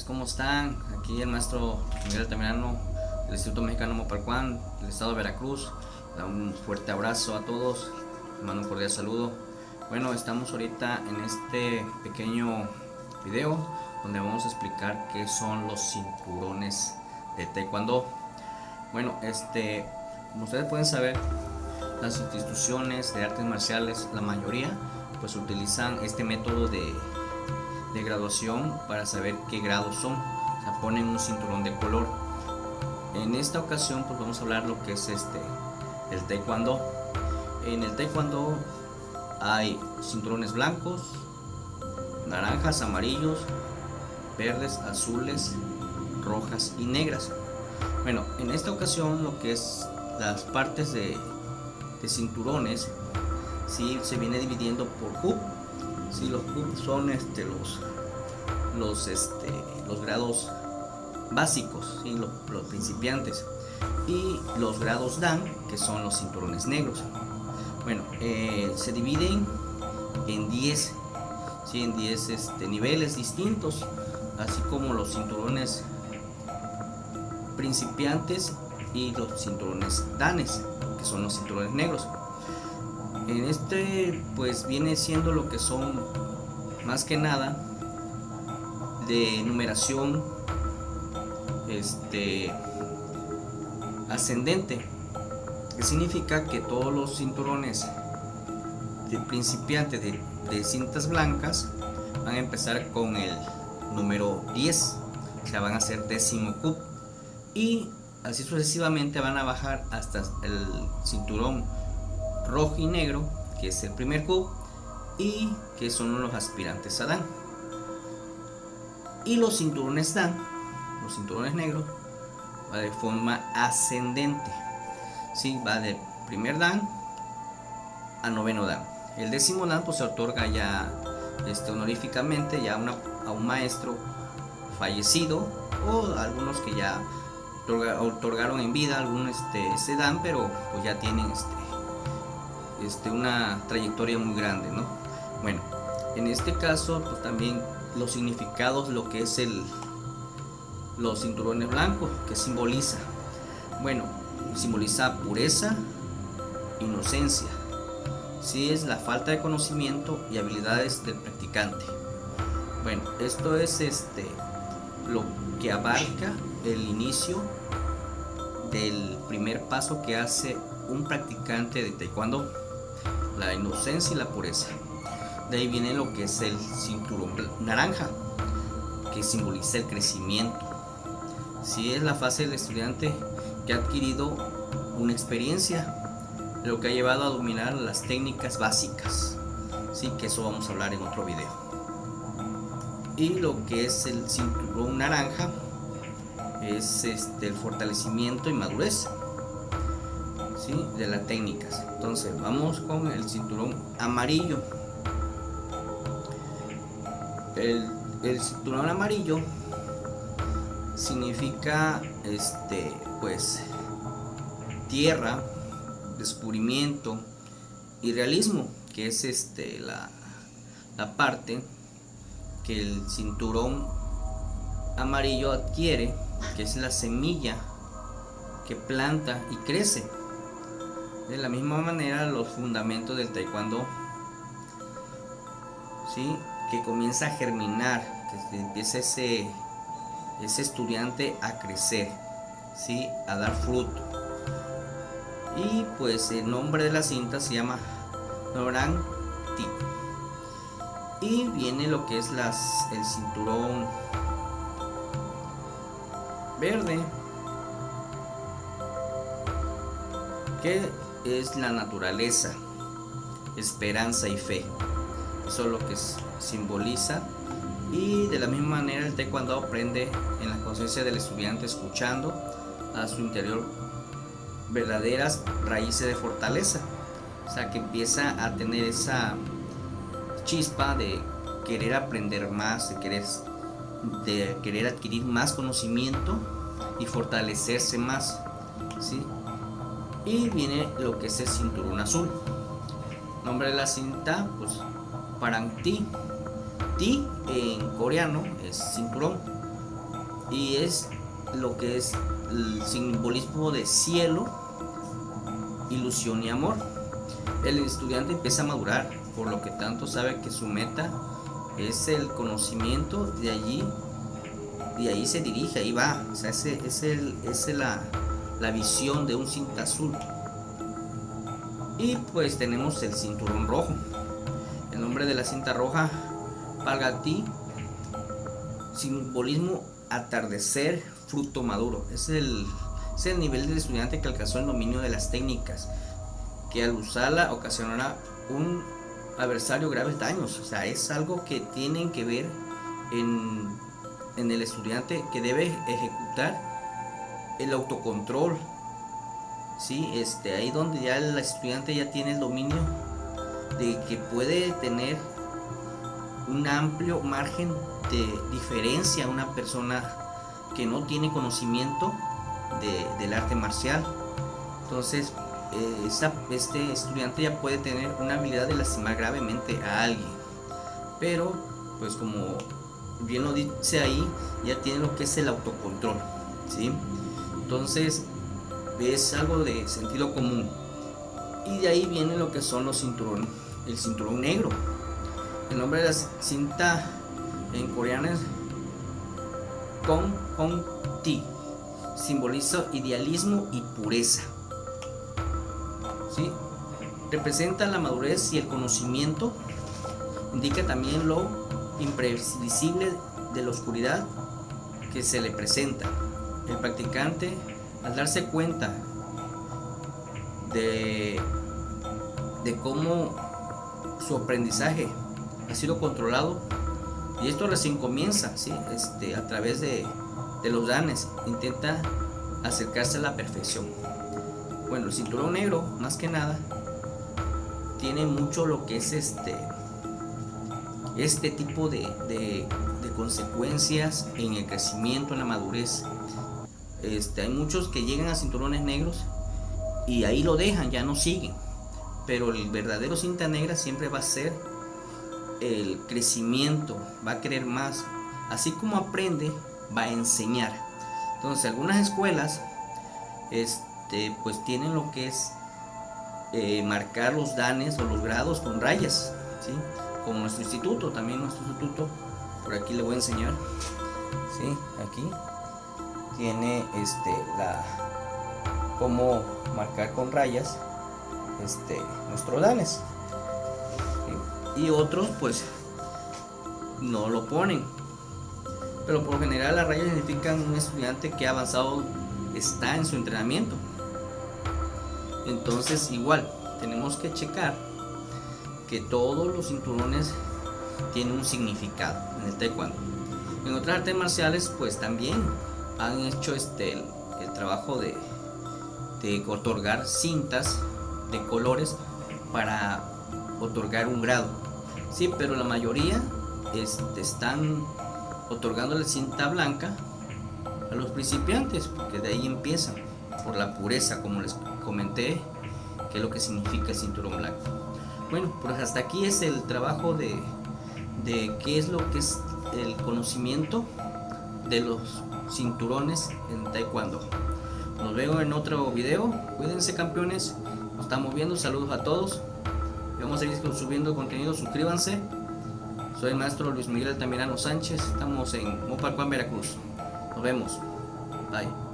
¿Cómo están? Aquí el maestro Miguel Altamirano del Instituto Mexicano Mopalcuán, del estado de Veracruz. Un fuerte abrazo a todos, les mando un cordial saludo. Bueno, estamos ahorita en este pequeño video donde vamos a explicar qué son los cinturones de Taekwondo. Bueno, como ustedes pueden saber, las instituciones de artes marciales, la mayoría, pues utilizan este método de graduación para saber qué grados son. O sea, ponen un cinturón de color. En esta ocasión pues vamos a hablar lo que es el taekwondo. En el taekwondo hay cinturones blancos, naranjas, amarillos, verdes, azules, rojas y negras. Bueno, en esta ocasión lo que es las partes de cinturones, sí, se viene dividiendo por CUP. Sí, los CUP son los grados básicos, ¿sí? Los principiantes, y los grados Dan, que son los cinturones negros. Bueno, se dividen en 10, ¿sí? En 10 niveles distintos, así como los cinturones principiantes y los cinturones Danes, que son los cinturones negros. En pues viene siendo lo que son más que nada de numeración ascendente, que significa que todos los cinturones de principiantes de cintas blancas van a empezar con el número 10, o sea, van a ser 10º CUP, y así sucesivamente van a bajar hasta el cinturón rojo y negro, que es el primer CUP, y que son los aspirantes a Dan. Y los cinturones Dan, los cinturones negros, va de forma ascendente, ¿sí? Va de primer Dan a 9º Dan. El 10º Dan pues se otorga ya honoríficamente ya a un maestro fallecido, o algunos que ya otorgaron en vida algún ese Dan, pero pues ya tienen una trayectoria muy grande, ¿no? Bueno, en este caso pues también los significados, lo que es los cinturones blancos, que simboliza, bueno, simboliza pureza, inocencia, sí, es la falta de conocimiento y habilidades del practicante. Bueno, esto es lo que abarca el inicio del primer paso que hace un practicante de taekwondo: la inocencia y la pureza. De ahí viene lo que es el cinturón naranja, que simboliza el crecimiento. Sí, es la fase del estudiante que ha adquirido una experiencia, lo que ha llevado a dominar las técnicas básicas. Sí, que eso vamos a hablar en otro video. Y lo que es el cinturón naranja es el fortalecimiento y madurez, ¿sí?, de las técnicas. Entonces vamos con el cinturón amarillo. El cinturón amarillo significa pues tierra, descubrimiento y realismo, que es la parte que el cinturón amarillo adquiere, que es la semilla que planta y crece. De la misma manera, los fundamentos del taekwondo, ¿sí?, que comienza a germinar, que empieza ese estudiante a crecer, ¿sí?, a dar fruto. Y pues el nombre de la cinta se llama Noran Ti. Y viene lo que es el cinturón verde, que es la naturaleza, esperanza y fe. Eso es lo que simboliza. Y de la misma manera el taekwondo aprende en la conciencia del estudiante, escuchando a su interior verdaderas raíces de fortaleza. O sea, que empieza a tener esa chispa de querer aprender más, de querer adquirir más conocimiento y fortalecerse más, ¿sí? Y viene lo que es el cinturón azul. Nombre de la cinta, pues Parang Ti. Ti en coreano es cinturón, y es lo que es el simbolismo de cielo, ilusión y amor. El estudiante empieza a madurar, por lo que tanto sabe que su meta es el conocimiento, de ahí se dirige, ahí va, o sea, es la visión de un cinta azul. Y pues tenemos el cinturón rojo. El nombre de la cinta roja, Palgati, simbolismo atardecer, fruto maduro. Es el nivel del estudiante que alcanzó el dominio de las técnicas, que al usarla ocasionará un adversario graves daños. O sea, es algo que tienen que ver en el estudiante, que debe ejecutar el autocontrol. ¿Sí? Ahí donde ya el estudiante ya tiene el dominio de que puede tener un amplio margen de diferencia a una persona que no tiene conocimiento del arte marcial. Entonces este estudiante ya puede tener una habilidad de lastimar gravemente a alguien, pero pues como bien lo dice ahí, ya tiene lo que es el autocontrol, ¿sí? Entonces es algo de sentido común, y de ahí viene lo que son los cinturones. El cinturón negro, el nombre de la cinta en coreano es Kong Hong Ti, simboliza idealismo y pureza, ¿sí? Representa la madurez y el conocimiento, indica también lo imprevisible de la oscuridad que se le presenta. El practicante, al darse cuenta de cómo su aprendizaje ha sido controlado, y esto recién comienza, ¿sí? A través de los danes, intenta acercarse a la perfección. Bueno, el cinturón negro, más que nada, tiene mucho lo que es este tipo de consecuencias en el crecimiento, en la madurez. Hay muchos que llegan a cinturones negros y ahí lo dejan, ya no siguen, pero el verdadero cinta negra siempre va a ser el crecimiento, va a querer más, así como aprende, va a enseñar. Entonces algunas escuelas pues tienen lo que es marcar los danes o los grados con rayas, ¿sí? Como nuestro instituto, por aquí le voy a enseñar, ¿sí? Aquí tiene cómo marcar con rayas nuestros danes, ¿sí? Y otros pues no lo ponen, pero por lo general las rayas significan un estudiante que ha avanzado, está en su entrenamiento. Entonces igual tenemos que checar que todos los cinturones tienen un significado en el taekwondo. En otras artes marciales pues también han hecho el trabajo de otorgar cintas de colores para otorgar un grado, sí, pero la mayoría están otorgándole cinta blanca a los principiantes, porque de ahí empiezan, por la pureza, como les comenté, que es lo que significa el cinturón blanco. Bueno, pues hasta aquí es el trabajo de qué es lo que es el conocimiento de los cinturones en taekwondo. Nos vemos en otro video. Cuídense, campeones, nos estamos viendo. Saludos a todos y vamos a seguir subiendo contenido. Suscríbanse. Soy el maestro Luis Miguel Altamirano Sánchez. Estamos en Mopalcuán, Veracruz. Nos vemos. Bye.